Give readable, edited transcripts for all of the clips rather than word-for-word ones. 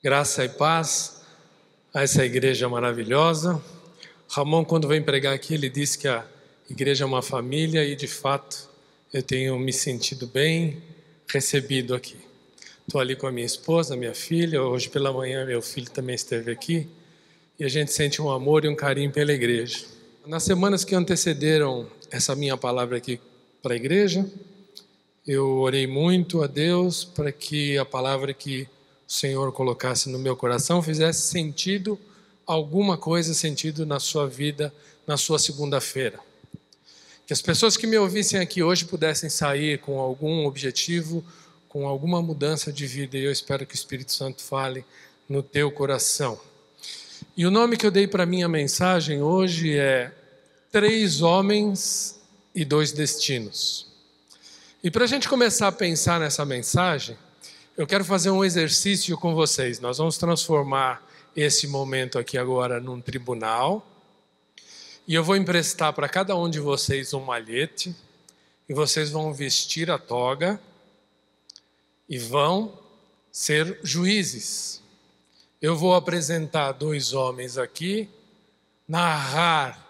Graça e paz a essa igreja maravilhosa. Ramon, quando vem pregar aqui, ele diz que a igreja é uma família e, de fato, eu tenho me sentido bem recebido aqui. Estou ali com a minha esposa, minha filha. Hoje pela manhã meu filho também esteve aqui e a gente sente um amor e um carinho pela igreja. Nas semanas que antecederam essa minha palavra aqui para a igreja, eu orei muito a Deus para que a palavra que o Senhor colocasse no meu coração fizesse sentido, alguma coisa sentido na sua vida, na sua segunda-feira. Que as pessoas que me ouvissem aqui hoje pudessem sair com algum objetivo, com alguma mudança de vida, e eu espero que o Espírito Santo fale no teu coração. E o nome que eu dei para a minha mensagem hoje é 3 homens e 2 destinos. E para a gente começar a pensar nessa mensagem, eu quero fazer um exercício com vocês. Nós vamos transformar esse momento aqui agora num tribunal. E eu vou emprestar para cada um de vocês um malhete. E vocês vão vestir a toga. E vão ser juízes. Eu vou apresentar 2 homens aqui. Narrar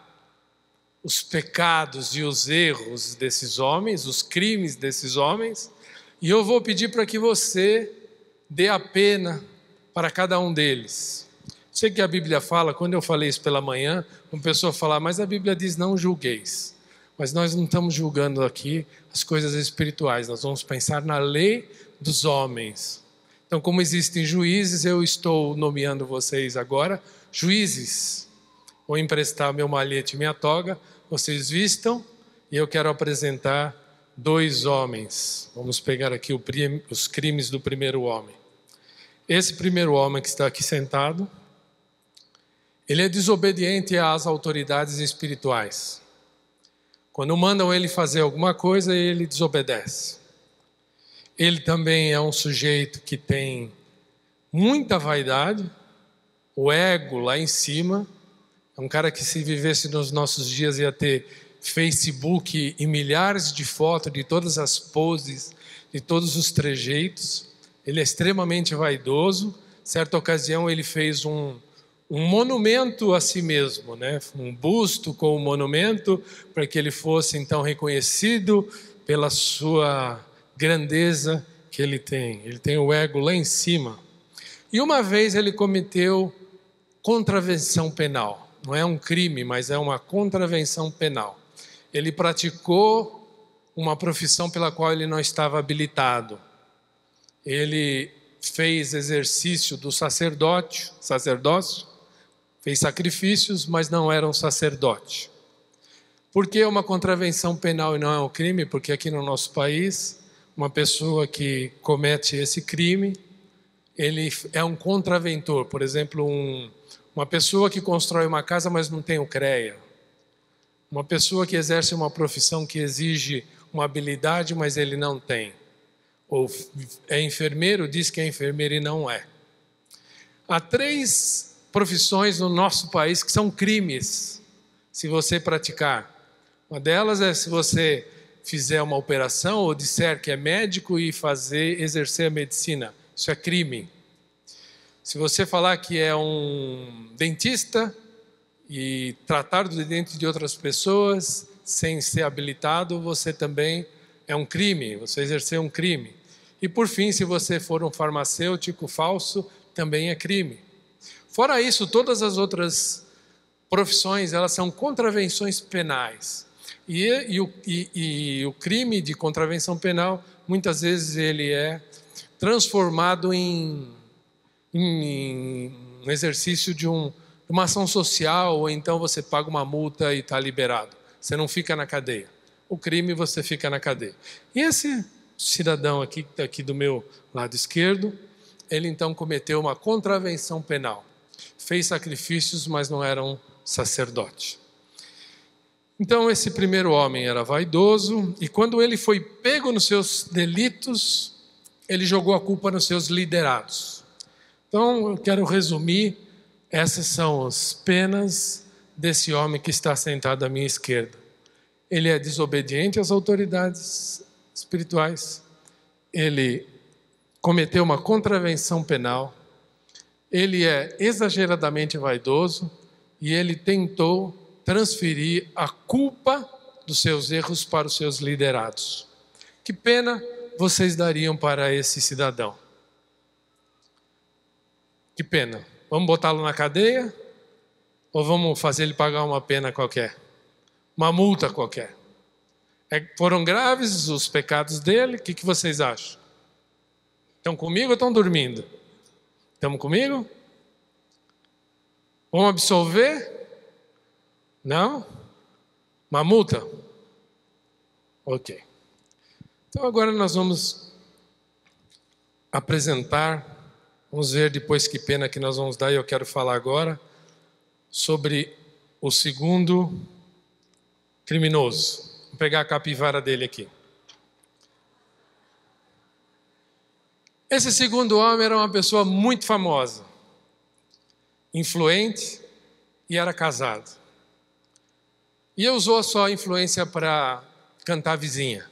os pecados e os erros desses homens. Os crimes desses homens. E eu vou pedir para que você dê a pena para cada um deles. Sei que a Bíblia fala, quando eu falei isso pela manhã, uma pessoa fala, mas a Bíblia diz não julgueis. Mas nós não estamos julgando aqui as coisas espirituais, nós vamos pensar na lei dos homens. Então, como existem juízes, eu estou nomeando vocês agora juízes. Vou emprestar meu malhete e minha toga, vocês vistam, e eu quero apresentar 2 homens. Vamos pegar aqui os crimes do primeiro homem. Esse primeiro homem que está aqui sentado, ele é desobediente às autoridades espirituais. Quando mandam ele fazer alguma coisa, ele desobedece. Ele também é um sujeito que tem muita vaidade, o ego lá em cima. É um cara que, se vivesse nos nossos dias, ia ter Facebook e milhares de fotos de todas as poses, de todos os trejeitos. Ele é extremamente vaidoso. Certa ocasião ele fez um monumento a si mesmo, né? Um busto com um monumento, para que ele fosse então reconhecido pela sua grandeza que ele tem. Ele tem o ego lá em cima. E uma vez ele cometeu contravenção penal. Não é um crime, mas é uma contravenção penal. Ele praticou uma profissão pela qual ele não estava habilitado. Ele fez exercício do sacerdócio, fez sacrifícios, mas não era um sacerdote. Por que uma contravenção penal e não é um crime? Porque aqui no nosso país, uma pessoa que comete esse crime, ele é um contraventor. Por exemplo, uma pessoa que constrói uma casa, mas não tem o CREA. Uma pessoa que exerce uma profissão que exige uma habilidade, mas ele não tem. Ou é enfermeiro, diz que é enfermeiro e não é. Há 3 profissões no nosso país que são crimes, se você praticar. Uma delas é se você fizer uma operação ou disser que é médico e exercer a medicina. Isso é crime. Se você falar que é um dentista e tratar do dente de outras pessoas sem ser habilitado, você também é um crime, você exerceu um crime. E por fim, se você for um farmacêutico falso, também é crime. Fora isso, todas as outras profissões, elas são contravenções penais. E o crime de contravenção penal, muitas vezes ele é transformado em um exercício de uma ação social, ou então você paga uma multa e está liberado. Você não fica na cadeia. O crime, você fica na cadeia. E esse cidadão aqui, que está aqui do meu lado esquerdo, ele então cometeu uma contravenção penal. Fez sacrifícios, mas não era um sacerdote. Então esse primeiro homem era vaidoso, e quando ele foi pego nos seus delitos, ele jogou a culpa nos seus liderados. Então eu quero resumir. Essas são as penas desse homem que está sentado à minha esquerda. Ele é desobediente às autoridades espirituais. Ele cometeu uma contravenção penal. ele é exageradamente vaidoso e ele tentou transferir a culpa dos seus erros para os seus liderados. Que pena vocês dariam para esse cidadão? Que pena. Vamos botá-lo na cadeia? Ou vamos fazer ele pagar uma pena qualquer? Uma multa qualquer? Foram graves os pecados dele? O que vocês acham? Estão comigo ou estão dormindo? Estamos comigo? Vamos absolver? Não? Uma multa? Ok. Então agora nós vamos apresentar, vamos ver depois que pena que nós vamos dar, e eu quero falar agora sobre o segundo criminoso. Vou pegar a capivara dele aqui. Esse segundo homem era uma pessoa muito famosa, influente e era casado. E usou a sua influência para cantar a vizinha.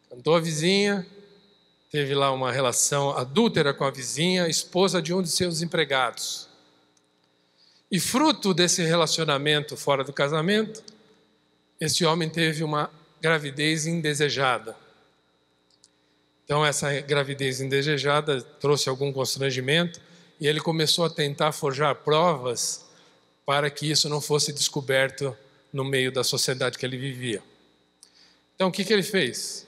Cantou a vizinha, teve lá uma relação adúltera com a vizinha, esposa de um de seus empregados. E fruto desse relacionamento fora do casamento, esse homem teve uma gravidez indesejada. Então essa gravidez indesejada trouxe algum constrangimento e ele começou a tentar forjar provas para que isso não fosse descoberto no meio da sociedade que ele vivia. Então o que ele fez?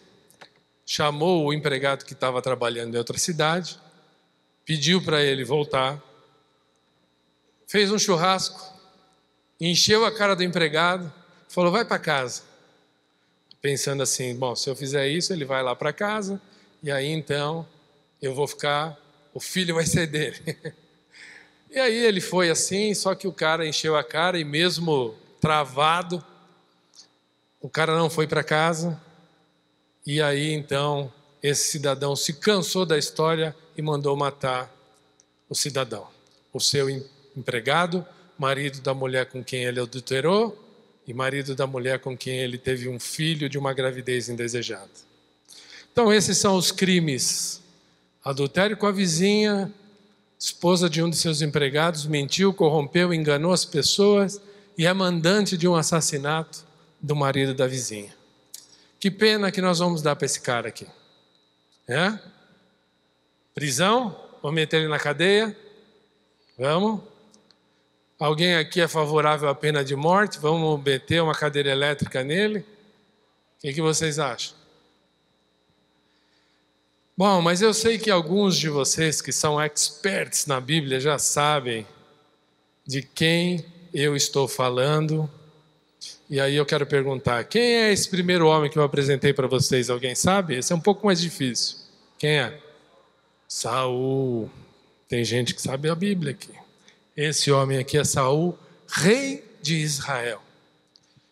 Chamou o empregado que estava trabalhando em outra cidade, pediu para ele voltar, fez um churrasco, encheu a cara do empregado, falou, vai para casa. Pensando assim, bom, se eu fizer isso, ele vai lá para casa, e aí então eu vou ficar, o filho vai ser dele. E aí ele foi assim, só que o cara encheu a cara e mesmo travado, o cara não foi para casa. E aí então esse cidadão se cansou da história e mandou matar o cidadão, o seu empregado, marido da mulher com quem ele adulterou e marido da mulher com quem ele teve um filho de uma gravidez indesejada. Então esses são os crimes: adultério com a vizinha, esposa de um de seus empregados, mentiu, corrompeu, enganou as pessoas e é mandante de um assassinato do marido da vizinha. Que pena que nós vamos dar para esse cara aqui. Prisão? Vamos meter ele na cadeia? Vamos? Alguém aqui é favorável à pena de morte? Vamos meter uma cadeira elétrica nele? O que vocês acham? Bom, mas eu sei que alguns de vocês que são experts na Bíblia já sabem de quem eu estou falando. E aí eu quero perguntar, quem é esse primeiro homem que eu apresentei para vocês? Alguém sabe? Esse é um pouco mais difícil. Quem é? Saul. Tem gente que sabe a Bíblia aqui. Esse homem aqui é Saul, rei de Israel.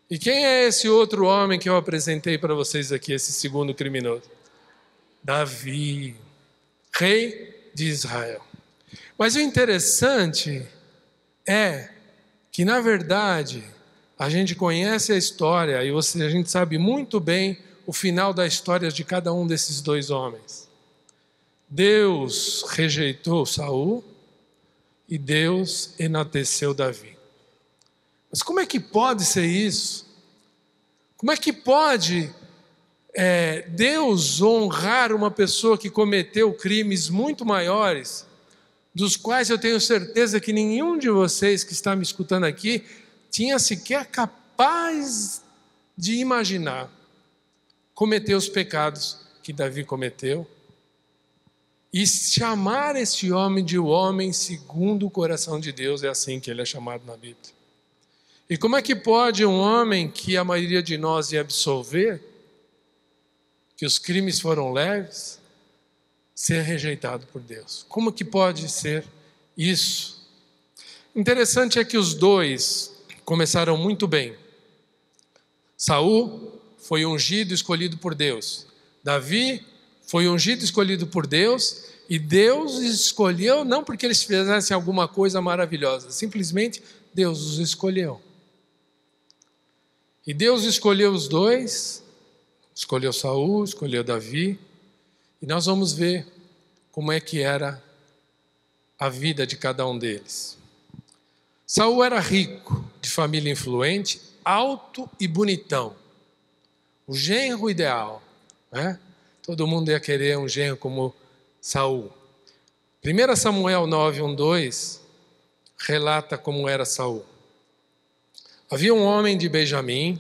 E quem é esse outro homem que eu apresentei para vocês aqui, esse segundo criminoso? Davi, rei de Israel. Mas o interessante é que, na verdade, a gente conhece a história e a gente sabe muito bem o final da história de cada um desses dois homens. Deus rejeitou Saul e Deus enalteceu Davi. Mas como é que pode ser isso? Como é que pode Deus honrar uma pessoa que cometeu crimes muito maiores, dos quais eu tenho certeza que nenhum de vocês que está me escutando aqui tinha sequer capaz de imaginar cometer os pecados que Davi cometeu e chamar esse homem de o homem segundo o coração de Deus? É assim que ele é chamado na Bíblia. E como é que pode um homem que a maioria de nós ia absolver, que os crimes foram leves, ser rejeitado por Deus? Como que pode ser isso? Interessante é que os dois começaram muito bem. Saul foi ungido e escolhido por Deus. Davi foi ungido e escolhido por Deus, e Deus escolheu não porque eles fizessem alguma coisa maravilhosa, simplesmente Deus os escolheu. E Deus escolheu os dois, escolheu Saul, escolheu Davi, e nós vamos ver como é que era a vida de cada um deles. Saul era rico, de família influente, alto e bonitão. O genro ideal, né? Todo mundo ia querer um genro como Saul. 1 Samuel 9:1-2 relata como era Saul. Havia um homem de Benjamim,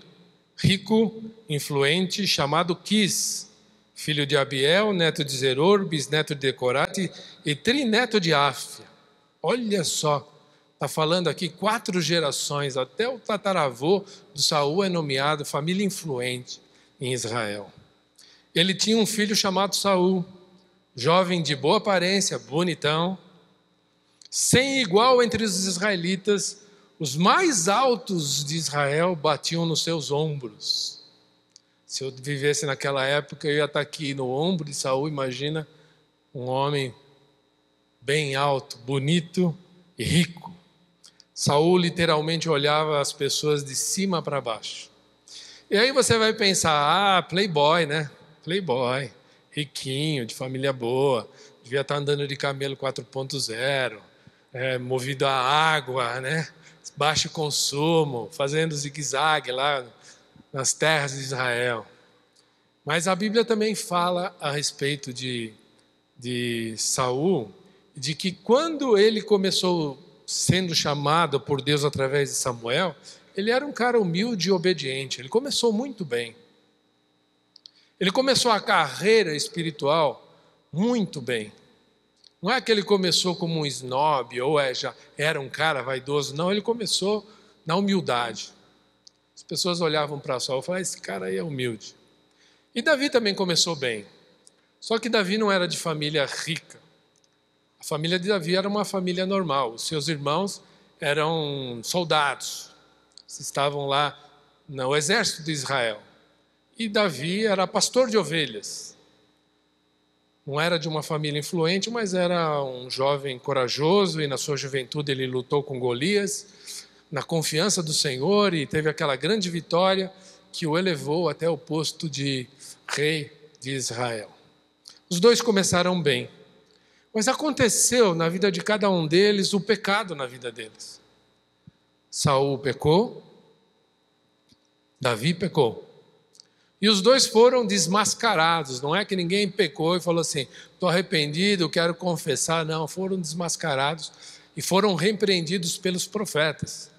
rico, influente, chamado Quis, filho de Abiel, neto de Zeror, bisneto de Decorate e trineto de Áfia. Olha só, está falando aqui 4 gerações, até o tataravô do Saul é nomeado família influente em Israel. Ele tinha um filho chamado Saul, jovem de boa aparência, bonitão, sem igual entre os israelitas. Os mais altos de Israel batiam nos seus ombros. Se eu vivesse naquela época, eu ia estar aqui no ombro de Saul. Imagina um homem bem alto, bonito e rico. Saul literalmente olhava as pessoas de cima para baixo. E aí você vai pensar, playboy, né? Playboy, riquinho, de família boa, devia estar andando de camelo 4.0, movido a água, né? Baixo consumo, fazendo zigue-zague lá nas terras de Israel. Mas a Bíblia também fala a respeito de Saul, de que quando ele começou sendo chamado por Deus através de Samuel, ele era um cara humilde e obediente. Ele começou muito bem. Ele começou a carreira espiritual muito bem. Não é que ele começou como um snob ou já era um cara vaidoso. Não, ele começou na humildade. As pessoas olhavam para Saul e falavam, esse cara aí é humilde. E Davi também começou bem. Só que Davi não era de família rica. A família de Davi era uma família normal. Os seus irmãos eram soldados. Estavam lá no exército de Israel. E Davi era pastor de ovelhas. Não era de uma família influente, mas era um jovem corajoso e na sua juventude ele lutou com Golias, na confiança do Senhor, e teve aquela grande vitória que o elevou até o posto de rei de Israel. Os dois começaram bem, mas aconteceu na vida de cada um deles o pecado na vida deles. Saul pecou, Davi pecou. E os dois foram desmascarados. Não é que ninguém pecou e falou assim, estou arrependido, quero confessar. Não, foram desmascarados e foram repreendidos pelos profetas.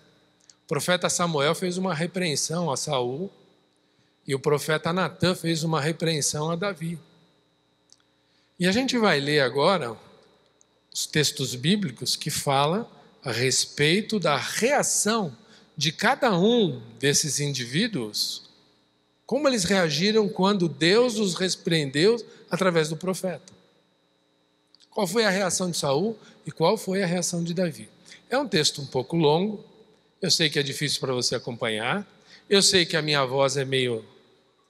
O profeta Samuel fez uma repreensão a Saul e o profeta Natã fez uma repreensão a Davi. E a gente vai ler agora os textos bíblicos que falam a respeito da reação de cada um desses indivíduos. Como eles reagiram quando Deus os repreendeu através do profeta? Qual foi a reação de Saul e qual foi a reação de Davi? É um texto um pouco longo, eu sei que é difícil para você acompanhar, eu sei que a minha voz é meio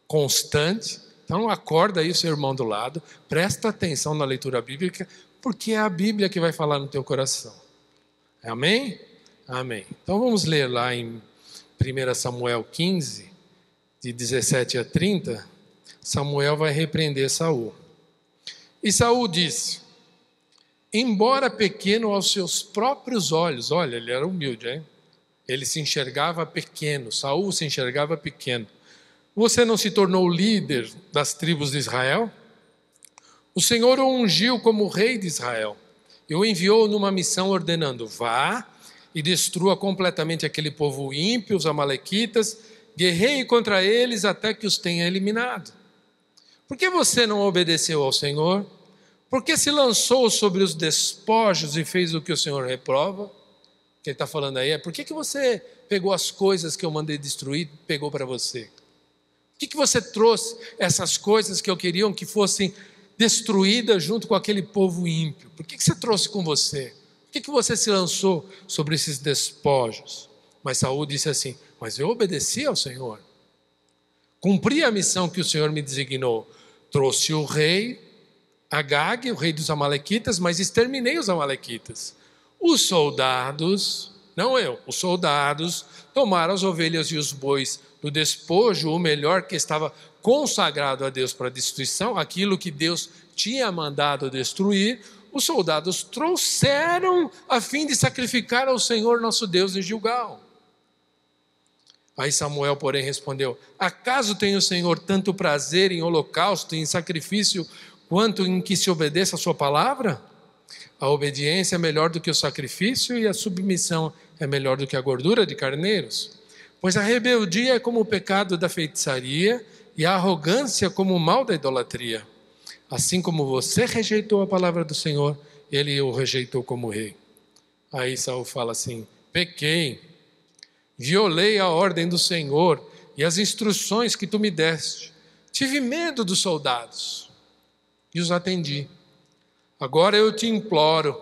constante, então acorda aí o seu irmão do lado, presta atenção na leitura bíblica, porque é a Bíblia que vai falar no teu coração. Amém? Amém. Então vamos ler lá em 1 Samuel 15, de 17 a 30, Samuel vai repreender Saul. E Saul disse, embora pequeno aos seus próprios olhos, olha, ele era humilde, hein? Ele se enxergava pequeno, Saul se enxergava pequeno. Você não se tornou líder das tribos de Israel? O Senhor o ungiu como rei de Israel e o enviou numa missão ordenando, vá e destrua completamente aquele povo ímpio, os amalequitas, guerreie contra eles até que os tenha eliminado. Por que você não obedeceu ao Senhor? Por que se lançou sobre os despojos e fez o que o Senhor reprova? O que ele está falando aí é, por que você pegou as coisas que eu mandei destruir e pegou para você? Por que você trouxe essas coisas que eu queria que fossem destruídas junto com aquele povo ímpio? Por que você trouxe com você? Por que você se lançou sobre esses despojos? Mas Saul disse assim, mas eu obedeci ao Senhor. Cumpri a missão que o Senhor me designou. Trouxe o rei Agag, o rei dos amalequitas, mas exterminei os amalequitas. Os soldados, não eu, os soldados tomaram as ovelhas e os bois do despojo, o melhor que estava consagrado a Deus para destruição, aquilo que Deus tinha mandado destruir, os soldados trouxeram a fim de sacrificar ao Senhor nosso Deus em Gilgal. Aí Samuel, porém, respondeu: acaso tem o Senhor tanto prazer em holocausto e em sacrifício, quanto em que se obedeça a sua palavra? A obediência é melhor do que o sacrifício, e a submissão é melhor do que a gordura de carneiros. Pois a rebeldia é como o pecado da feitiçaria, e a arrogância como o mal da idolatria. Assim como você rejeitou a palavra do Senhor, ele o rejeitou como rei. Aí Saul fala assim: pequei, violei a ordem do Senhor e as instruções que tu me deste. Tive medo dos soldados e os atendi. Agora eu te imploro,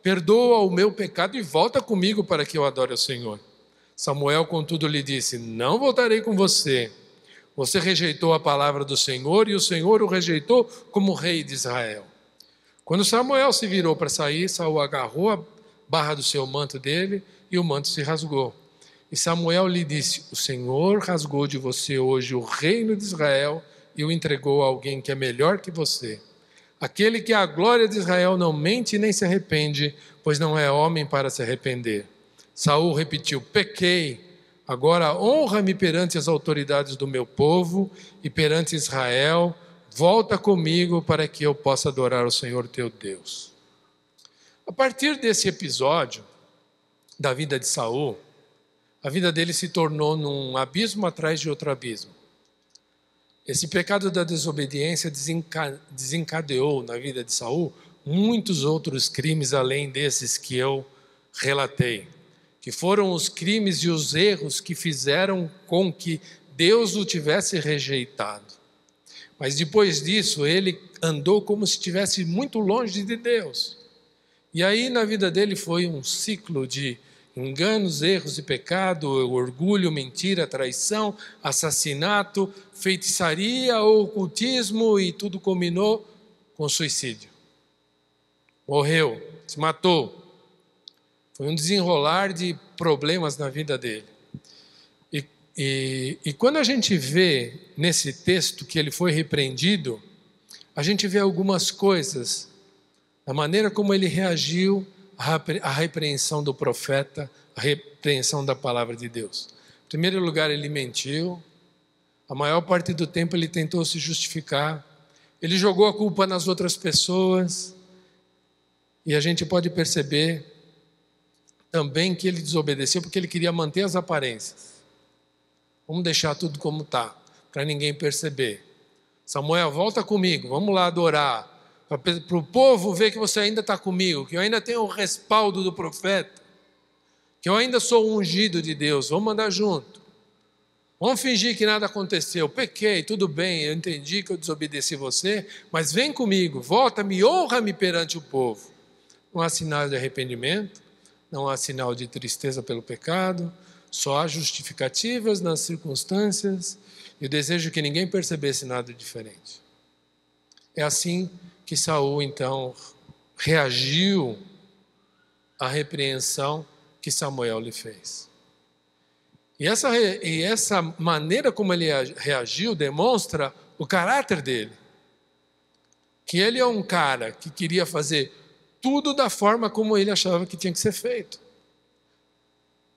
perdoa o meu pecado e volta comigo para que eu adore ao Senhor. Samuel, contudo, lhe disse: não voltarei com você. Você rejeitou a palavra do Senhor e o Senhor o rejeitou como rei de Israel. Quando Samuel se virou para sair, Saul agarrou a barra do seu manto dele e o manto se rasgou. E Samuel lhe disse: o Senhor rasgou de você hoje o reino de Israel e o entregou a alguém que é melhor que você. Aquele que a glória de Israel não mente nem se arrepende, pois não é homem para se arrepender. Saul repetiu: pequei, agora honra-me perante as autoridades do meu povo e perante Israel, volta comigo para que eu possa adorar o Senhor teu Deus. A partir desse episódio da vida de Saul, a vida dele se tornou num abismo atrás de outro abismo. Esse pecado da desobediência desencadeou na vida de Saul muitos outros crimes além desses que eu relatei, que foram os crimes e os erros que fizeram com que Deus o tivesse rejeitado. Mas depois disso, ele andou como se estivesse muito longe de Deus. E aí na vida dele foi um ciclo de enganos, erros e pecado, orgulho, mentira, traição, assassinato, feitiçaria, ocultismo, e tudo culminou com suicídio. Morreu, se matou. Foi um desenrolar de problemas na vida dele. E quando a gente vê nesse texto que ele foi repreendido, a gente vê algumas coisas, a maneira como ele reagiu à repreensão do profeta, à repreensão da palavra de Deus. Em primeiro lugar, ele mentiu. A maior parte do tempo ele tentou se justificar. Ele jogou a culpa nas outras pessoas. E a gente pode perceber também que ele desobedeceu porque ele queria manter as aparências. Vamos deixar tudo como está, para ninguém perceber. Samuel, volta comigo, vamos lá adorar. Para o povo ver que você ainda está comigo, que eu ainda tenho o respaldo do profeta, que eu ainda sou ungido de Deus, vamos andar junto. Vamos fingir que nada aconteceu, pequei, tudo bem, eu entendi que eu desobedeci você, mas vem comigo, volta-me, honra-me perante o povo. Não há sinal de arrependimento, não há sinal de tristeza pelo pecado, só há justificativas nas circunstâncias e o desejo que ninguém percebesse nada diferente. É assim que Saul, então, reagiu à repreensão que Samuel lhe fez. E essa maneira como ele reagiu demonstra o caráter dele. Que ele é um cara que queria fazer tudo da forma como ele achava que tinha que ser feito.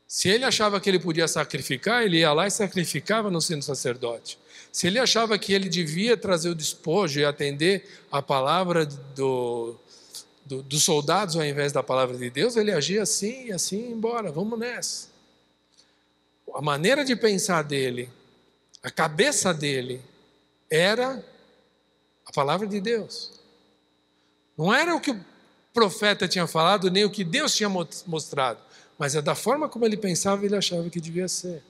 Se ele achava que ele podia sacrificar, ele ia lá e sacrificava não sendo sacerdote. Se ele achava que ele devia trazer o despojo e atender a palavra dos soldados ao invés da palavra de Deus, ele agia assim e assim, embora, vamos nessa. A maneira de pensar dele, a cabeça dele, era a palavra de Deus. Não era o que o profeta tinha falado, nem o que Deus tinha mostrado, mas é da forma como ele pensava e ele achava que devia ser.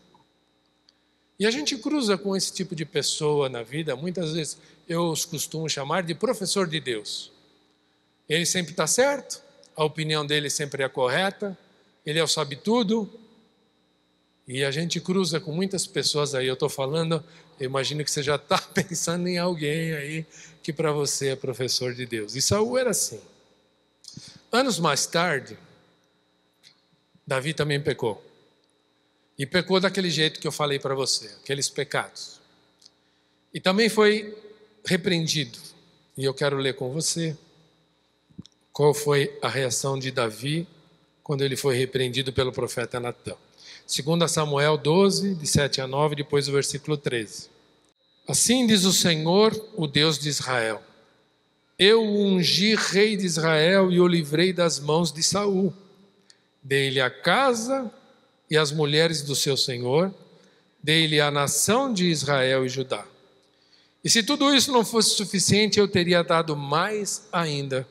E a gente cruza com esse tipo de pessoa na vida, muitas vezes eu os costumo chamar de professor de Deus. Ele sempre está certo, a opinião dele sempre é correta, ele é o sabe tudo, e a gente cruza com muitas pessoas aí, eu estou falando, eu imagino que você já está pensando em alguém aí que para você é professor de Deus. E Saul era assim. Anos mais tarde, Davi também pecou. E pecou daquele jeito que eu falei para você, aqueles pecados. E também foi repreendido. E eu quero ler com você qual foi a reação de Davi quando ele foi repreendido pelo profeta Natã. 2 Samuel 12, de 7 a 9, depois o versículo 13. Assim diz o Senhor, o Deus de Israel: eu o ungi rei de Israel e o livrei das mãos de Saul. Dei-lhe a casa e as mulheres do seu senhor, dei-lhe a nação de Israel e Judá. E se tudo isso não fosse suficiente, eu teria dado mais ainda.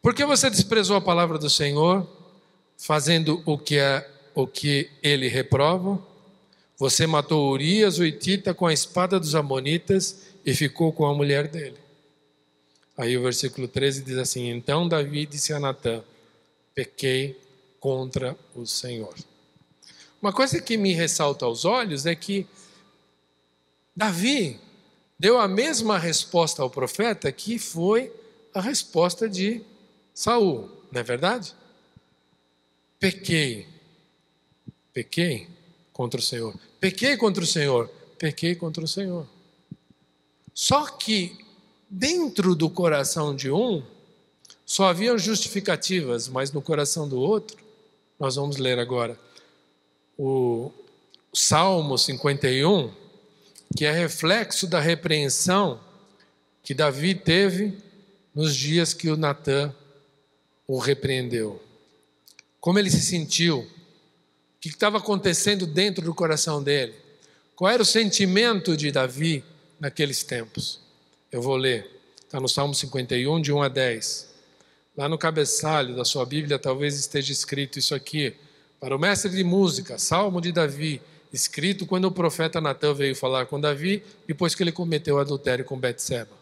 Por que você desprezou a palavra do Senhor, fazendo o que ele reprova? Você matou Urias, o hitita, com a espada dos amonitas e ficou com a mulher dele. Aí o versículo 13 diz assim: então Davi disse a Natã: pequei contra o Senhor. Uma coisa que me ressalta aos olhos é que Davi deu a mesma resposta ao profeta que foi a resposta de Saul, não é verdade? Pequei contra o Senhor. Pequei contra o Senhor. Pequei contra o Senhor. Só que dentro do coração de um, só haviam justificativas, mas no coração do outro, nós vamos ler agora o Salmo 51, que é reflexo da repreensão que Davi teve nos dias que o Natã o repreendeu. Como ele se sentiu, o que estava acontecendo dentro do coração dele, qual era o sentimento de Davi naqueles tempos. Eu vou ler, está no Salmo 51, de 1 a 10. Lá no cabeçalho da sua Bíblia talvez esteja escrito isso aqui: para o mestre de música, Salmo de Davi, escrito quando o profeta Natã veio falar com Davi, depois que ele cometeu adultério com Betseba.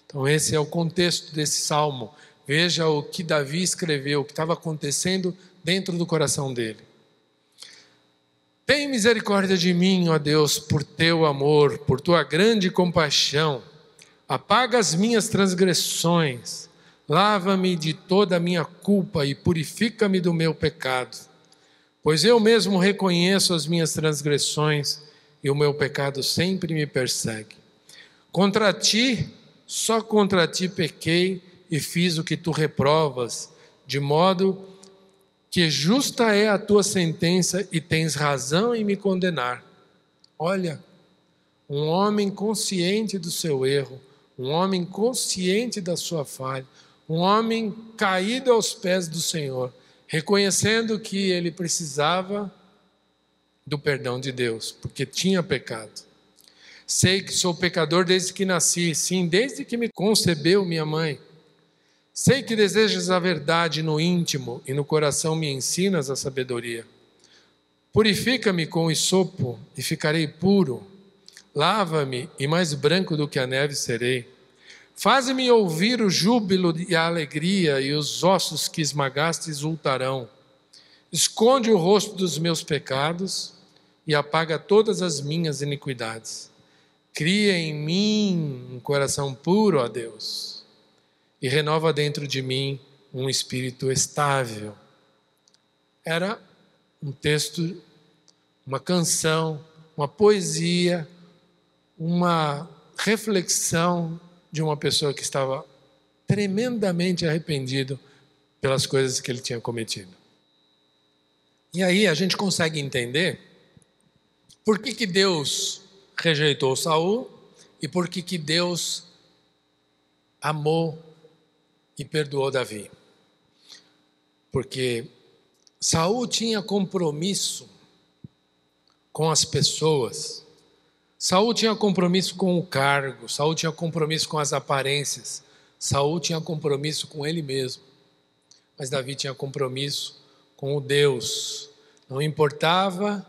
Então esse é o contexto desse salmo. Veja o que Davi escreveu, o que estava acontecendo dentro do coração dele. Tem misericórdia de mim, ó Deus, por teu amor, por tua grande compaixão. Apaga as minhas transgressões, lava-me de toda a minha culpa e purifica-me do meu pecado. Pois eu mesmo reconheço as minhas transgressões e o meu pecado sempre me persegue. Contra ti, só contra ti pequei e fiz o que tu reprovas, de modo que justa é a tua sentença e tens razão em me condenar. Olha, um homem consciente do seu erro, um homem consciente da sua falha, um homem caído aos pés do Senhor, reconhecendo que ele precisava do perdão de Deus, porque tinha pecado. Sei que sou pecador desde que nasci, sim, desde que me concebeu minha mãe. Sei que desejas a verdade no íntimo e no coração me ensinas a sabedoria. Purifica-me com hisopo e ficarei puro. Lava-me e mais branco do que a neve serei. Faze-me ouvir o júbilo e a alegria, e os ossos que esmagaste exultarão. Esconde o rosto dos meus pecados e apaga todas as minhas iniquidades. Cria em mim um coração puro, ó Deus, e renova dentro de mim um espírito estável. Era um texto, uma canção, uma poesia, uma reflexão de uma pessoa que estava tremendamente arrependido pelas coisas que ele tinha cometido. E aí a gente consegue entender por que Deus rejeitou Saul e por que Deus amou e perdoou Davi. Porque Saul tinha compromisso com as pessoas. Saul tinha compromisso com o cargo, Saul tinha compromisso com as aparências, Saul tinha compromisso com ele mesmo. Mas Davi tinha compromisso com o Deus. Não importava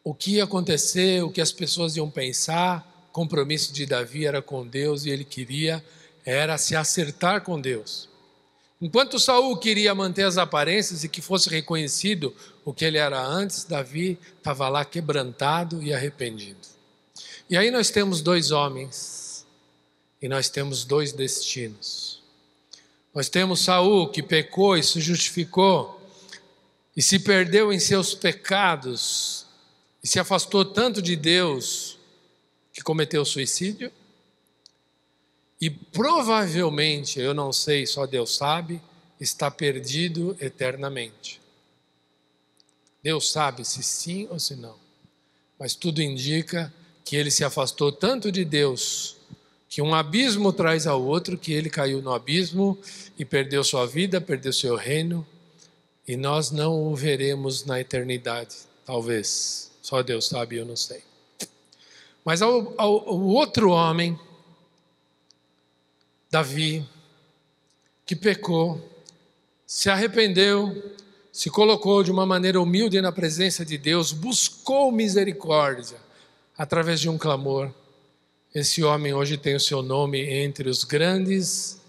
o que ia acontecer, o que as pessoas iam pensar, o compromisso de Davi era com Deus e ele queria era se acertar com Deus. Enquanto Saul queria manter as aparências e que fosse reconhecido o que ele era antes, Davi estava lá quebrantado e arrependido. E aí nós temos dois homens e nós temos dois destinos. Nós temos Saul que pecou e se justificou e se perdeu em seus pecados e se afastou tanto de Deus que cometeu suicídio. e provavelmente, eu não sei, só Deus sabe, está perdido eternamente. Deus sabe se sim ou se não, mas tudo indica que ele se afastou tanto de Deus, que um abismo traz ao outro, que ele caiu no abismo e perdeu sua vida, perdeu seu reino, e nós não o veremos na eternidade, talvez, só Deus sabe, eu não sei. Mas o outro homem, Davi, que pecou, se arrependeu, se colocou de uma maneira humilde na presença de Deus, buscou misericórdia através de um clamor. Esse homem hoje tem o seu nome entre os grandes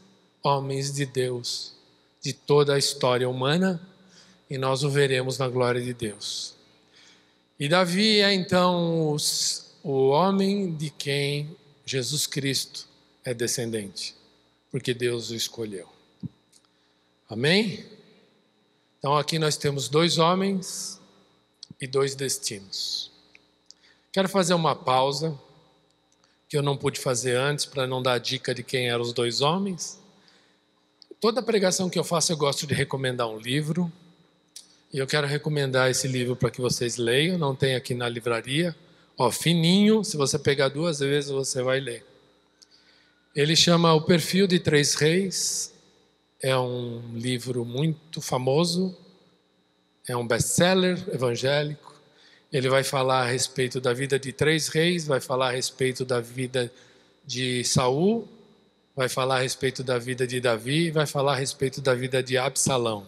homens de Deus, de toda a história humana, e nós o veremos na glória de Deus. E Davi é então o homem de quem Jesus Cristo é descendente, porque Deus o escolheu. Amém? Então aqui nós temos 2 homens e 2 destinos. Quero fazer uma pausa, que eu não pude fazer antes, para não dar dica de quem eram os 2 homens. Toda pregação que eu faço eu gosto de recomendar um livro, e eu quero recomendar esse livro para que vocês leiam, não tem aqui na livraria, fininho, se você pegar 2 vezes você vai ler. Ele chama O Perfil de 3 Reis, é um livro muito famoso, é um best-seller evangélico. Ele vai falar a respeito da vida de 3 reis, vai falar a respeito da vida de Saul, vai falar a respeito da vida de Davi, vai falar a respeito da vida de Absalão.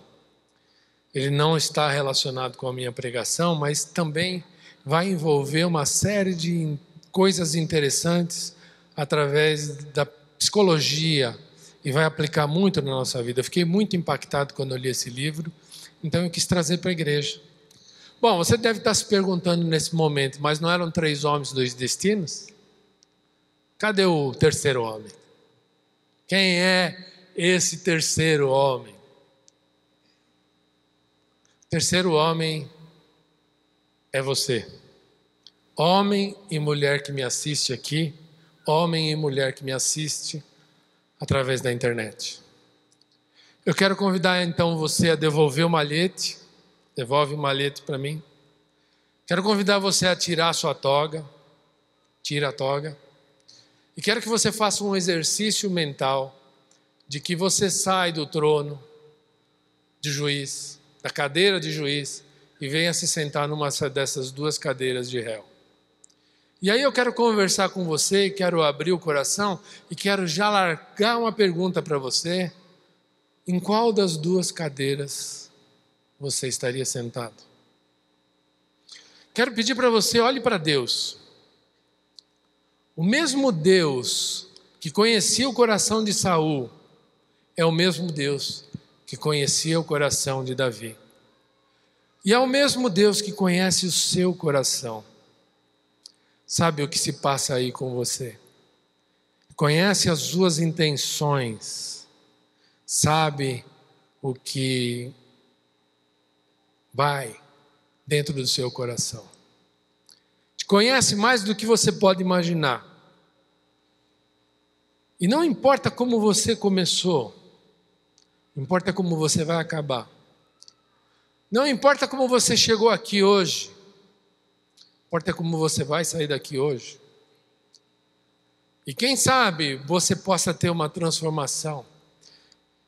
Ele não está relacionado com a minha pregação, mas também vai envolver uma série de coisas interessantes através da psicologia e vai aplicar muito na nossa vida. Eu fiquei muito impactado quando eu li esse livro, então eu quis trazer para a igreja. Bom, você deve estar se perguntando nesse momento, mas não eram 3 homens, 2 destinos? Cadê o terceiro homem? Quem é esse terceiro homem? O terceiro homem é você. Homem e mulher que me assiste aqui, homem e mulher que me assiste através da internet. Eu quero convidar então você a devolver o malhete. Devolve o malhete para mim. Quero convidar você a tirar a sua toga. Tira a toga. E quero que você faça um exercício mental de que você sai do trono de juiz, da cadeira de juiz, e venha se sentar numa dessas 2 cadeiras de réu. E aí eu quero conversar com você, quero abrir o coração e quero já largar uma pergunta para você. Em qual das 2 cadeiras você estaria sentado? Quero pedir para você, olhe para Deus. O mesmo Deus que conhecia o coração de Saul é o mesmo Deus que conhecia o coração de Davi. E é o mesmo Deus que conhece o seu coração. Sabe o que se passa aí com você? Conhece as suas intenções. Sabe o que vai dentro do seu coração. Te conhece mais do que você pode imaginar. E não importa como você começou, importa como você vai acabar. Não importa como você chegou aqui hoje, importa como você vai sair daqui hoje. E quem sabe você possa ter uma transformação.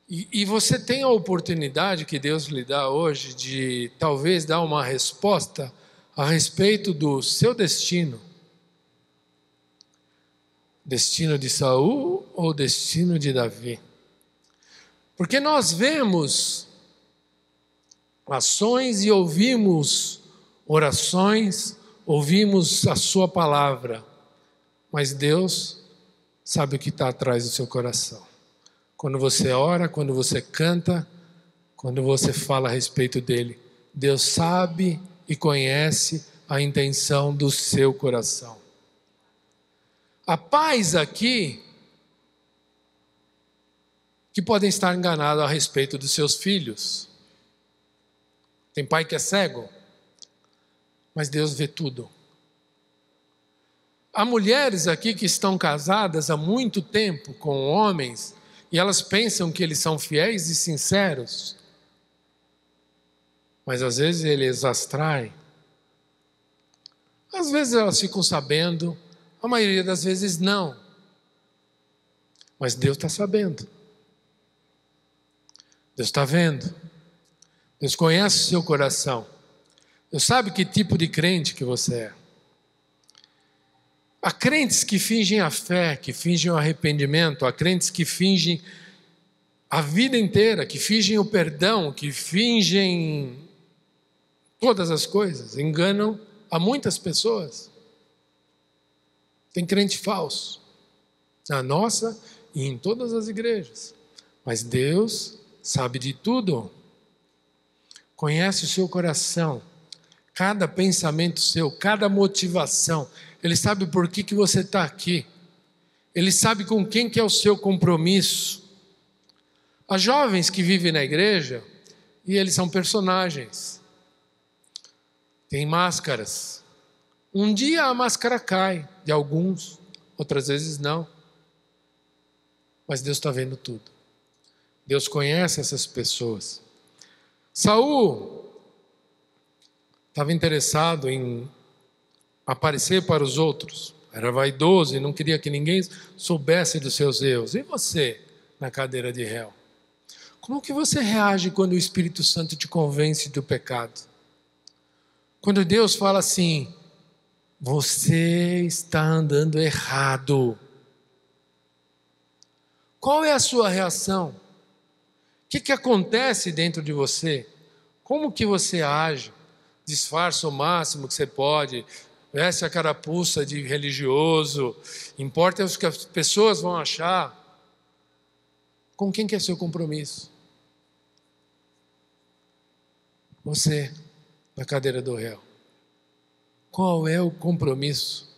E você tem a oportunidade que Deus lhe dá hoje de talvez dar uma resposta a respeito do seu destino. Destino de Saul ou destino de Davi? Porque nós vemos ações e ouvimos orações, ouvimos a sua palavra, mas Deus sabe o que está atrás do seu coração. Quando você ora, quando você canta, quando você fala a respeito dele, Deus sabe e conhece a intenção do seu coração. Há pais aqui que podem estar enganados a respeito dos seus filhos. Tem pai que é cego, mas Deus vê tudo. Há mulheres aqui que estão casadas há muito tempo com homens e elas pensam que eles são fiéis e sinceros, mas às vezes eles as traem. Às vezes elas ficam sabendo, a maioria das vezes não. Mas Deus está sabendo. Deus está vendo. Deus conhece o seu coração. Deus sabe que tipo de crente que você é. Há crentes que fingem a fé, que fingem o arrependimento. Há crentes que fingem a vida inteira, que fingem o perdão, que fingem todas as coisas. Enganam a muitas pessoas. Tem crente falso. Na nossa e em todas as igrejas. Mas Deus sabe de tudo. Conhece o seu coração. Cada pensamento seu, cada motivação. Ele sabe por que você está aqui. Ele sabe com quem que é o seu compromisso. Há jovens que vivem na igreja e eles são personagens. Tem máscaras. Um dia a máscara cai de alguns, outras vezes não. Mas Deus está vendo tudo. Deus conhece essas pessoas. Saul estava interessado em aparecer para os outros. Era vaidoso e não queria que ninguém soubesse dos seus erros. E você, na cadeira de réu? Como que você reage quando o Espírito Santo te convence do pecado? Quando Deus fala assim, você está andando errado. Qual é a sua reação? O que acontece dentro de você? Como que você age? Disfarça o máximo que você pode, veste a carapuça de religioso, importa o que as pessoas vão achar. Com quem que é seu compromisso? Você, na cadeira do réu. Qual é o compromisso?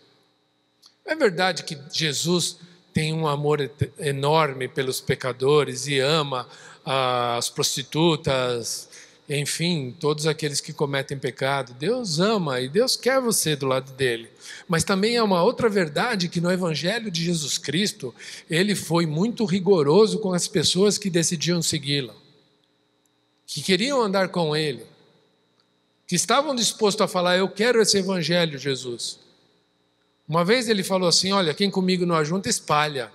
É verdade que Jesus tem um amor enorme pelos pecadores e ama as prostitutas, enfim, todos aqueles que cometem pecado. Deus ama e Deus quer você do lado dele. Mas também é uma outra verdade que no Evangelho de Jesus Cristo, ele foi muito rigoroso com as pessoas que decidiam segui-lo, que queriam andar com ele, que estavam dispostos a falar, eu quero esse Evangelho, Jesus. Uma vez ele falou assim, olha, quem comigo não ajunta, espalha.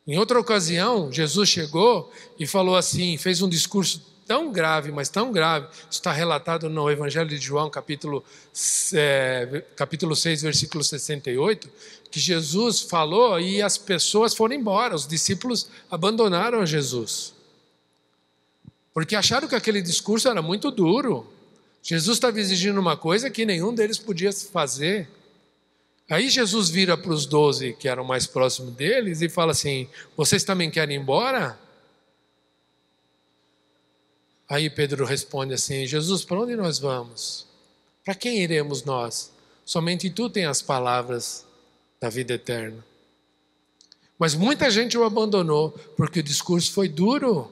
Em outra ocasião, Jesus chegou e falou assim, fez um discurso tão grave, mas tão grave, está relatado no Evangelho de João, capítulo 6, versículo 68, que Jesus falou e as pessoas foram embora, os discípulos abandonaram Jesus. Porque acharam que aquele discurso era muito duro. Jesus estava exigindo uma coisa que nenhum deles podia fazer. Aí Jesus vira para os 12 que eram mais próximos deles e fala assim, vocês também querem ir embora? Aí Pedro responde assim, Jesus, para onde nós vamos? Para quem iremos nós? Somente tu tens as palavras da vida eterna. Mas muita gente o abandonou, porque o discurso foi duro.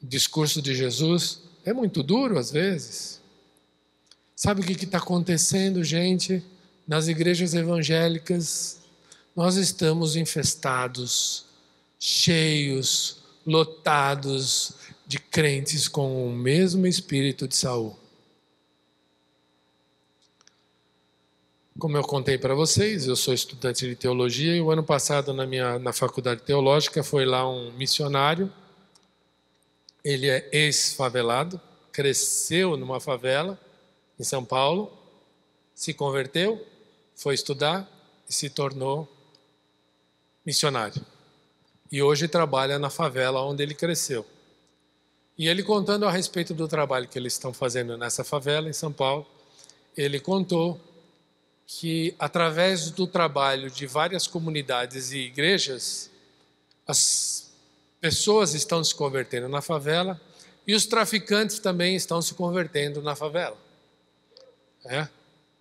O discurso de Jesus é muito duro às vezes. Sabe o que está acontecendo, gente? Nas igrejas evangélicas, nós estamos infestados, cheios, lotados de crentes com o mesmo espírito de Saul. Como eu contei para vocês, eu sou estudante de teologia e o ano passado na faculdade teológica foi lá um missionário. Ele é ex-favelado, cresceu numa favela em São Paulo, se converteu, foi estudar e se tornou missionário. E hoje trabalha na favela onde ele cresceu. E ele contando a respeito do trabalho que eles estão fazendo nessa favela em São Paulo, ele contou que através do trabalho de várias comunidades e igrejas, as pessoas estão se convertendo na favela e os traficantes também estão se convertendo na favela.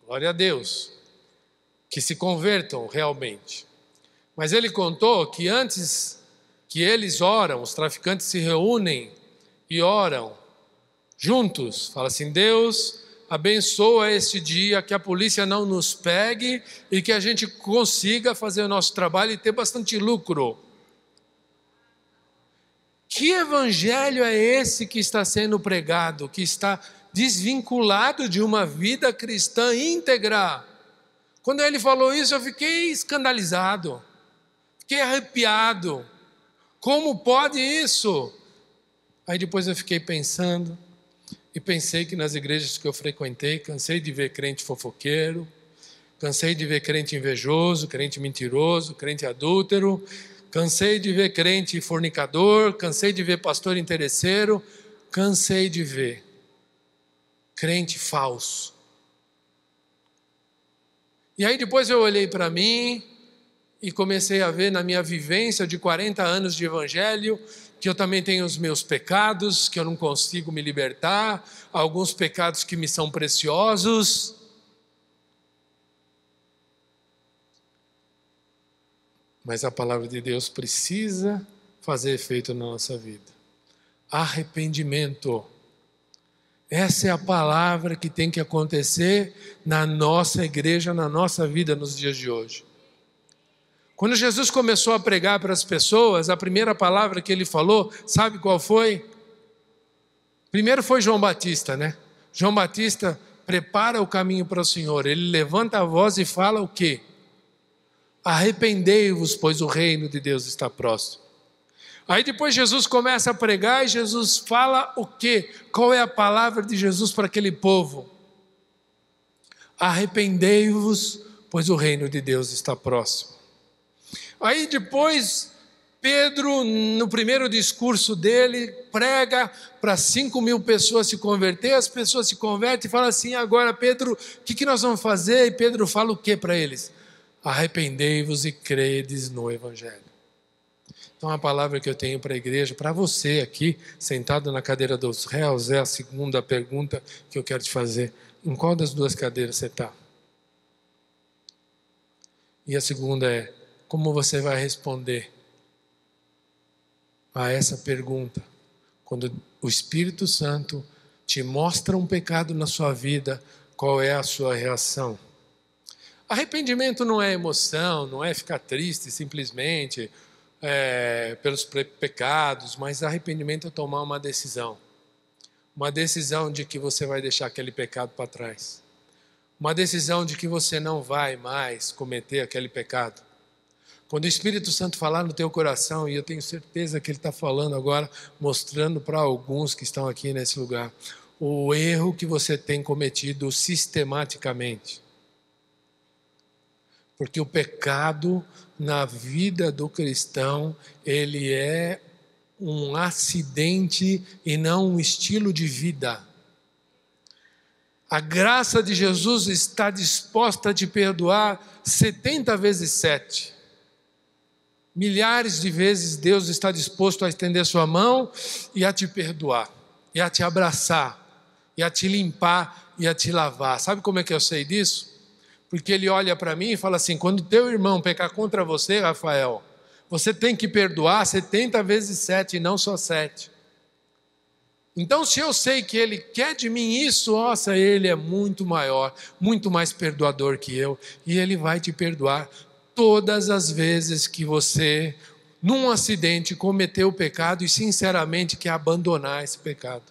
Glória a Deus, que se convertam realmente. Mas ele contou que antes que eles oram, os traficantes se reúnem e oram juntos. Fala assim, Deus, abençoa este dia, que a polícia não nos pegue e que a gente consiga fazer o nosso trabalho e ter bastante lucro. Que evangelho é esse que está sendo pregado, que está desvinculado de uma vida cristã íntegra? Quando ele falou isso, eu fiquei escandalizado, fiquei arrepiado. Como pode isso? Aí depois eu fiquei pensando, e pensei que nas igrejas que eu frequentei, cansei de ver crente fofoqueiro, cansei de ver crente invejoso, crente mentiroso, crente adúltero, cansei de ver crente fornicador, cansei de ver pastor interesseiro, cansei de ver crente falso. E aí depois eu olhei para mim e comecei a ver na minha vivência de 40 anos de evangelho, que eu também tenho os meus pecados, que eu não consigo me libertar, alguns pecados que me são preciosos. Mas a palavra de Deus precisa fazer efeito na nossa vida. Arrependimento. Essa é a palavra que tem que acontecer na nossa igreja, na nossa vida nos dias de hoje. Quando Jesus começou a pregar para as pessoas, a primeira palavra que ele falou, sabe qual foi? Primeiro foi João Batista, né? João Batista prepara o caminho para o Senhor. Ele levanta a voz e fala o quê? Arrependei-vos, pois o reino de Deus está próximo. Aí depois Jesus começa a pregar e Jesus fala o quê? Qual é a palavra de Jesus para aquele povo? Arrependei-vos, pois o reino de Deus está próximo. Aí depois Pedro, no primeiro discurso dele, prega para 5.000 pessoas se converter, as pessoas se convertem e falam assim, agora Pedro, o que nós vamos fazer? E Pedro fala o quê para eles? Arrependei-vos e credes no Evangelho. Então a palavra que eu tenho para a igreja, para você aqui, sentado na cadeira dos réus, é a segunda pergunta que eu quero te fazer. Em qual das duas cadeiras você está? E a segunda é, como você vai responder a essa pergunta? Quando o Espírito Santo te mostra um pecado na sua vida, qual é a sua reação? Arrependimento não é emoção, não é ficar triste simplesmente pelos pecados, mas arrependimento é tomar uma decisão de que você vai deixar aquele pecado para trás, uma decisão de que você não vai mais cometer aquele pecado. Quando o Espírito Santo falar no teu coração, e eu tenho certeza que Ele está falando agora, mostrando para alguns que estão aqui nesse lugar, o erro que você tem cometido sistematicamente. Porque o pecado na vida do cristão, ele é um acidente e não um estilo de vida. A graça de Jesus está disposta a te perdoar 70 vezes 7. Milhares de vezes Deus está disposto a estender sua mão e a te perdoar, e a te abraçar, e a te limpar, e a te lavar. Sabe como é que eu sei disso? Porque Ele olha para mim e fala assim, quando teu irmão pecar contra você, Rafael, você tem que perdoar 70 vezes 7 e não só 7. Então se eu sei que Ele quer de mim isso, nossa, Ele é muito maior, muito mais perdoador que eu, e Ele vai te perdoar todas as vezes que você, num acidente, cometeu o pecado e sinceramente quer abandonar esse pecado.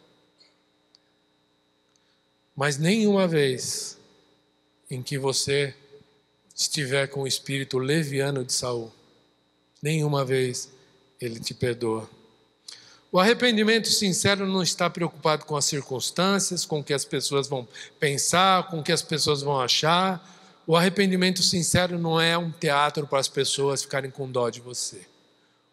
Mas nenhuma vez em que você estiver com o espírito leviano de Saul, nenhuma vez Ele te perdoa. O arrependimento sincero não está preocupado com as circunstâncias, com o que as pessoas vão pensar, com o que as pessoas vão achar. O arrependimento sincero não é um teatro para as pessoas ficarem com dó de você.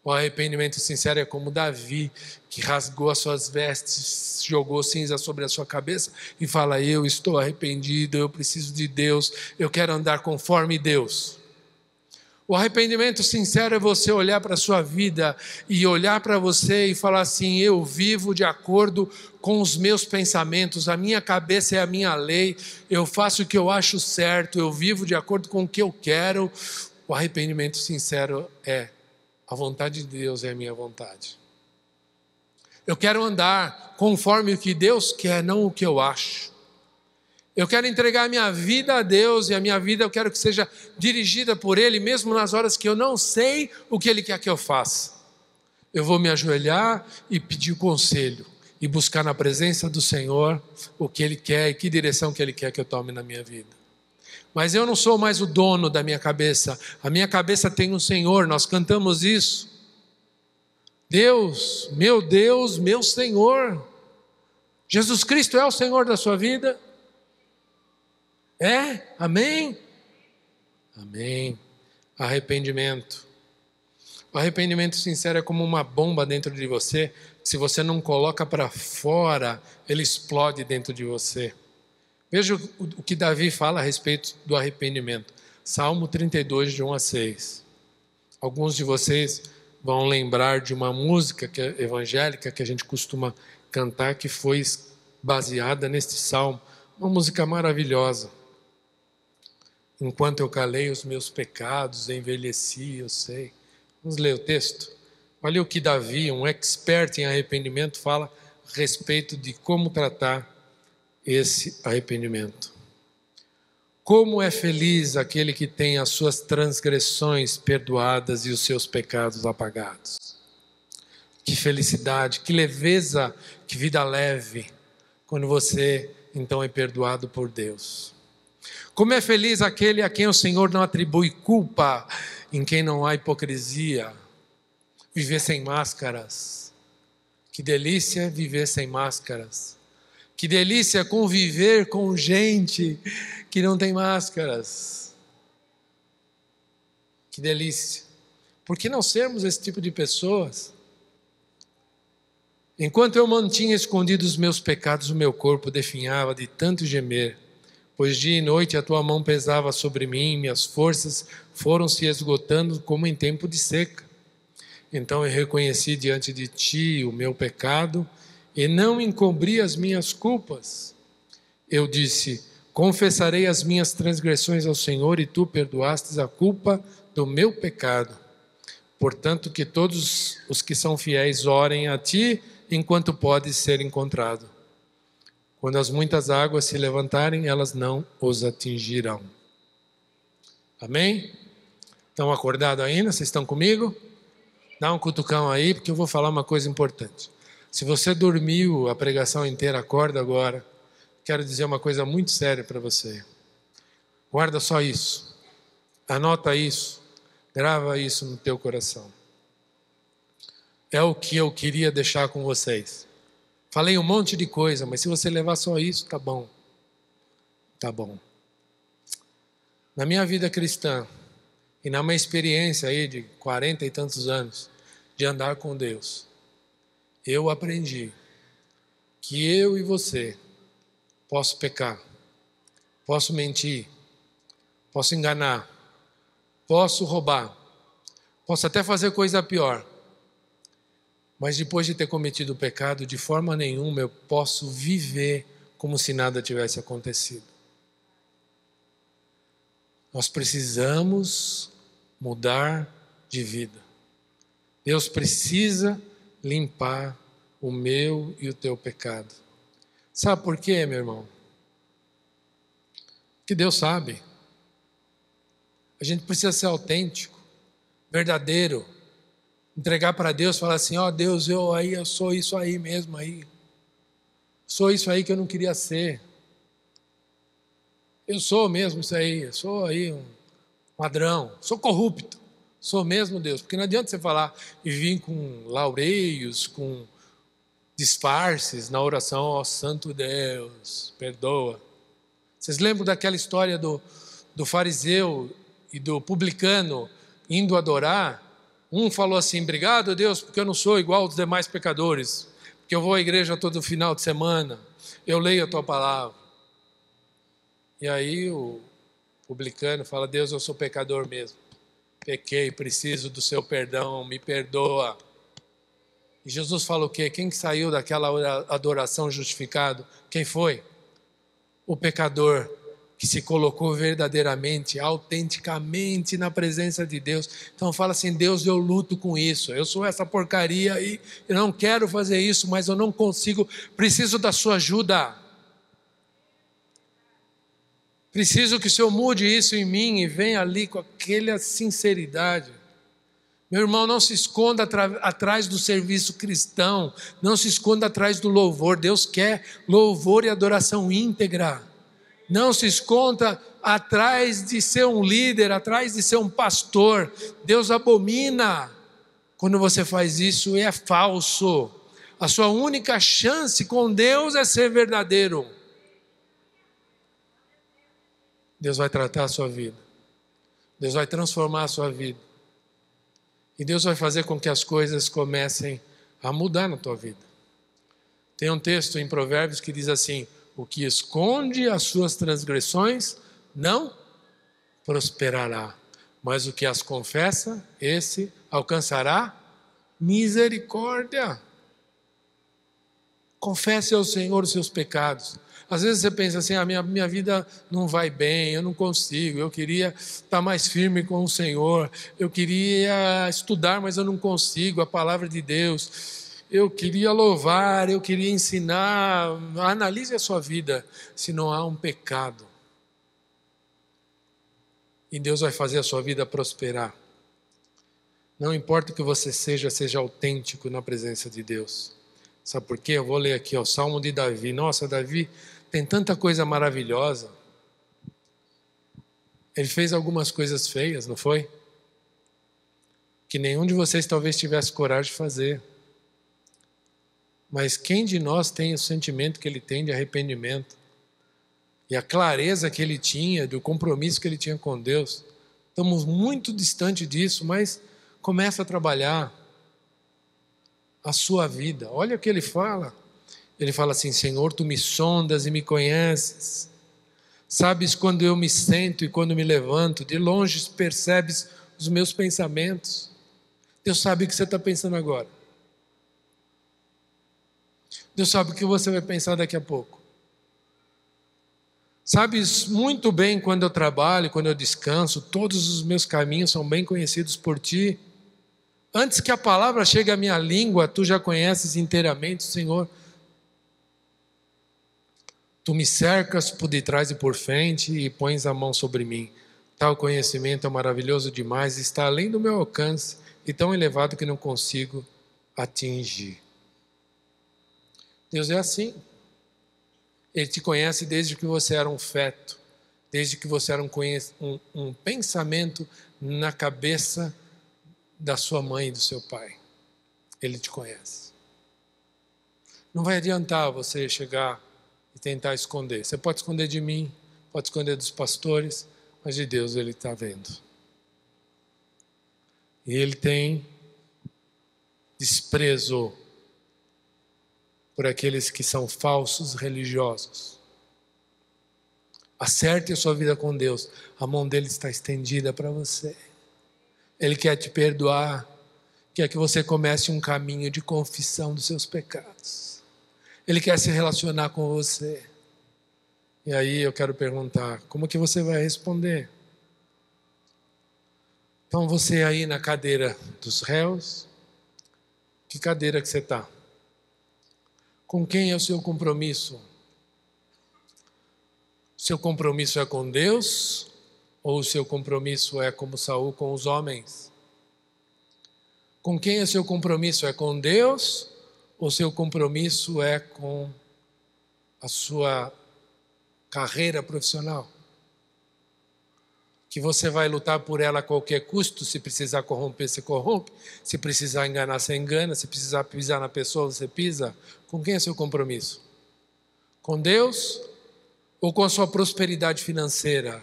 O arrependimento sincero é como Davi, que rasgou as suas vestes, jogou cinza sobre a sua cabeça e fala, eu estou arrependido, eu preciso de Deus, eu quero andar conforme Deus. O arrependimento sincero é você olhar para a sua vida e olhar para você e falar assim, eu vivo de acordo com os meus pensamentos, a minha cabeça é a minha lei, eu faço o que eu acho certo, eu vivo de acordo com o que eu quero. O arrependimento sincero é, a vontade de Deus é a minha vontade. Eu quero andar conforme o que Deus quer, não o que eu acho. Eu quero entregar a minha vida a Deus, e a minha vida eu quero que seja dirigida por Ele, mesmo nas horas que eu não sei o que Ele quer que eu faça. Eu vou me ajoelhar e pedir conselho, e buscar na presença do Senhor o que Ele quer e que direção que Ele quer que eu tome na minha vida. Mas eu não sou mais o dono da minha cabeça, a minha cabeça tem um Senhor, nós cantamos isso. Deus, meu Senhor. Jesus Cristo é o Senhor da sua vida? É? Amém? Amém. Arrependimento. O arrependimento sincero é como uma bomba dentro de você. Se você não coloca para fora, ele explode dentro de você. Veja o que Davi fala a respeito do arrependimento. Salmo 32, de 1 a 6. Alguns de vocês vão lembrar de uma música que é evangélica que a gente costuma cantar, que foi baseada neste salmo. Uma música maravilhosa. Enquanto eu calei os meus pecados, envelheci, eu sei. Vamos ler o texto? Olha o que Davi, um expert em arrependimento, fala a respeito de como tratar esse arrependimento. Como é feliz aquele que tem as suas transgressões perdoadas e os seus pecados apagados. Que felicidade, que leveza, que vida leve, quando você então é perdoado por Deus. Como é feliz aquele a quem o Senhor não atribui culpa, em quem não há hipocrisia. Viver sem máscaras. Que delícia viver sem máscaras. Que delícia conviver com gente que não tem máscaras. Que delícia. Por que não sermos esse tipo de pessoas? Enquanto eu mantinha escondidos os meus pecados, o meu corpo definhava de tanto gemer. Pois dia e noite a tua mão pesava sobre mim, minhas forças foram se esgotando como em tempo de seca. Então eu reconheci diante de ti o meu pecado e não encobri as minhas culpas. Eu disse, confessarei as minhas transgressões ao Senhor e tu perdoastes a culpa do meu pecado. Portanto, que todos os que são fiéis orem a ti enquanto podes ser encontrado. Quando as muitas águas se levantarem, elas não os atingirão. Amém? Estão acordados ainda? Vocês estão comigo? Dá um cutucão aí, porque eu vou falar uma coisa importante. Se você dormiu a pregação inteira, acorda agora. Quero dizer uma coisa muito séria para você. Guarda só isso. Anota isso. Grava isso no teu coração. É o que eu queria deixar com vocês. Falei um monte de coisa, mas se você levar só isso, tá bom. Tá bom. Na minha vida cristã, e na minha experiência aí de 40 e tantos anos, de andar com Deus, eu aprendi que eu e você posso pecar, posso mentir, posso enganar, posso roubar, posso até fazer coisa pior. Mas depois de ter cometido o pecado, de forma nenhuma eu posso viver como se nada tivesse acontecido. Nós precisamos mudar de vida. Deus precisa limpar o meu e o teu pecado. Sabe por quê, meu irmão? Porque Deus sabe. A gente precisa ser autêntico, verdadeiro. Entregar para Deus, falar assim, ó Deus, eu sou isso aí mesmo aí. Sou isso aí que eu não queria ser. Eu sou mesmo isso aí, eu sou aí um ladrão, sou corrupto. Sou mesmo Deus, porque não adianta você falar e vir com laureios, com disfarces na oração, ó santo Deus, perdoa. Vocês lembram daquela história do fariseu e do publicano indo adorar? Um falou assim, obrigado Deus, porque eu não sou igual aos demais pecadores, porque eu vou à igreja todo final de semana, eu leio a tua palavra. E aí o publicano fala, Deus, eu sou pecador mesmo, pequei, preciso do seu perdão, me perdoa. E Jesus fala o quê? Quem que saiu daquela adoração justificado? Quem foi? O pecador que se colocou verdadeiramente, autenticamente na presença de Deus. Então fala assim, Deus, eu luto com isso, eu sou essa porcaria aí, eu não quero fazer isso, mas eu não consigo, preciso da sua ajuda. Preciso que o Senhor mude isso em mim e venha ali com aquela sinceridade. Meu irmão, não se esconda atrás do serviço cristão, não se esconda atrás do louvor. Deus quer louvor e adoração íntegra. Não se esconda atrás de ser um líder, atrás de ser um pastor. Deus abomina quando você faz isso e é falso. A sua única chance com Deus é ser verdadeiro. Deus vai tratar a sua vida. Deus vai transformar a sua vida. E Deus vai fazer com que as coisas comecem a mudar na tua vida. Tem um texto em Provérbios que diz assim: o que esconde as suas transgressões não prosperará, mas o que as confessa, esse alcançará misericórdia. Confesse ao Senhor os seus pecados. Às vezes você pensa assim: minha vida não vai bem, eu não consigo, eu queria estar mais firme com o Senhor, eu queria estudar, mas eu não consigo, a palavra de Deus, eu queria louvar, eu queria ensinar. Analise a sua vida, se não há um pecado. E Deus vai fazer a sua vida prosperar. Não importa o que você seja autêntico na presença de Deus. Sabe por quê? Eu vou ler aqui o Salmo de Davi. Nossa, Davi tem tanta coisa maravilhosa. Ele fez algumas coisas feias, não foi? Que nenhum de vocês talvez tivesse coragem de fazer. Mas quem de nós tem o sentimento que ele tem de arrependimento? E a clareza que ele tinha, do compromisso que ele tinha com Deus? Estamos muito distante disso, mas começa a trabalhar a sua vida. Olha o que ele fala. Ele fala assim: Senhor, tu me sondas e me conheces. Sabes quando eu me sento e quando me levanto. De longe percebes os meus pensamentos. Deus sabe o que você está pensando agora. Deus sabe o que você vai pensar daqui a pouco. Sabes muito bem quando eu trabalho, quando eu descanso. Todos os meus caminhos são bem conhecidos por ti. Antes que a palavra chegue à minha língua, tu já conheces inteiramente, Senhor. Tu me cercas por detrás e por frente e pões a mão sobre mim. Tal conhecimento é maravilhoso demais, está além do meu alcance e tão elevado que não consigo atingir. Deus é assim. Ele te conhece desde que você era um feto, desde que você era um pensamento na cabeça da sua mãe e do seu pai. Ele te conhece. Não vai adiantar você chegar e tentar esconder. Você pode esconder de mim, pode esconder dos pastores, mas de Deus Ele está vendo. E Ele tem desprezo por aqueles que são falsos religiosos. Acerte a sua vida com Deus. A mão dele está estendida para você. Ele quer te perdoar. Quer que você comece um caminho de confissão dos seus pecados. Ele quer se relacionar com você. E aí eu quero perguntar, como que você vai responder? Então você aí na cadeira dos réus, que cadeira que você está? Com quem é o seu compromisso? Seu compromisso é com Deus ou o seu compromisso é como Saul com os homens? Com quem é o seu compromisso? É com Deus ou o seu compromisso é com a sua carreira profissional? Que você vai lutar por ela a qualquer custo, se precisar corromper, você corrompe, se precisar enganar, você engana, se precisar pisar na pessoa, você pisa. Com quem é seu compromisso? Com Deus ou com a sua prosperidade financeira?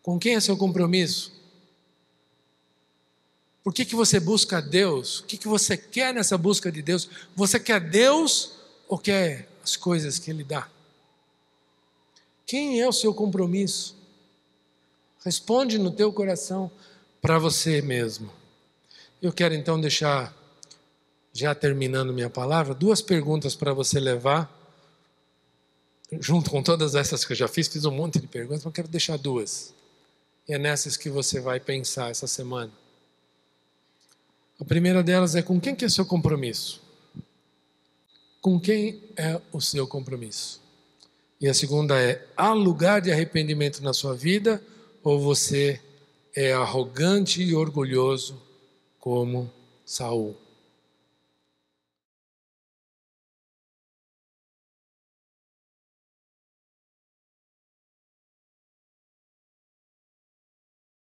Com quem é seu compromisso? Por que você busca Deus? O que você quer nessa busca de Deus? Você quer Deus ou quer as coisas que Ele dá? Quem é o seu compromisso? Responde no teu coração para você mesmo. Eu quero então deixar, já terminando minha palavra, 2 perguntas para você levar, junto com todas essas que eu já fiz um monte de perguntas, mas eu quero deixar 2. E é nessas que você vai pensar essa semana. A primeira delas é: com quem que é o seu compromisso? Com quem é o seu compromisso? E a segunda é: há lugar de arrependimento na sua vida ou você é arrogante e orgulhoso como Saul?